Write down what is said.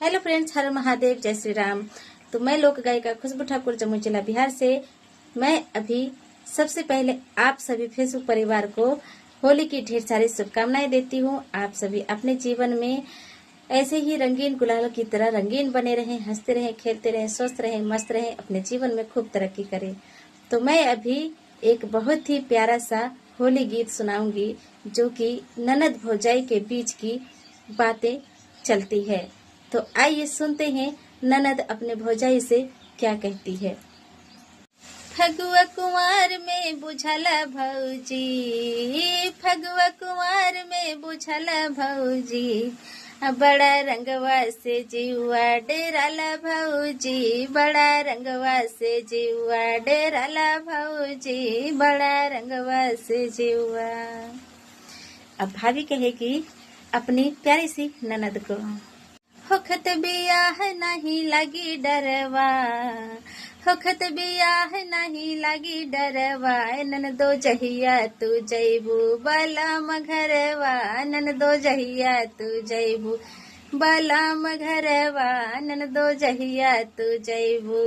Hello friends, हर महादेव, जय श्री राम। तो मैं लोक गायिका खुशबू ठाकुर, जम्मू जिला बिहार से। मैं अभी सबसे पहले आप सभी फेसबुक परिवार को होली की ढेर सारी शुभकामनाएं देती हूँ। आप सभी अपने जीवन में ऐसे ही रंगीन गुलाल की तरह रंगीन बने रहें, हंसते रहें, खेलते रहें, स्वस्थ रहें, मस्त रहें, अपने जीवन में खूब तरक्की करें। तो मैं अभी एक बहुत ही प्यारा सा होली गीत सुनाऊंगी, जो कि ननद भौजाई के बीच की बातें चलती है। तो आइए सुनते हैं ननद अपने भौजाई से क्या कहती है। फगुआ कुंवर में बुझला भौजी, फगुआ कुंवर में बुझला भौजी, बड़ा रंगवा से जीवा डेराला भौजी, बड़ा रंगवा से जीवा डेराला भौजी, बड़ा रंगवा से जीवा। अब भाभी कहेगी अपनी प्यारी सी ननद को, होखत बियाह नहीं लगी डरवा, होखत बियाह नहीं लगी डरवा, ननदो जहिया तू जैबू बलम घरवा, ननदो जहिया तू जैबू बलम घरवा, ननदो जहिया तू जैबू।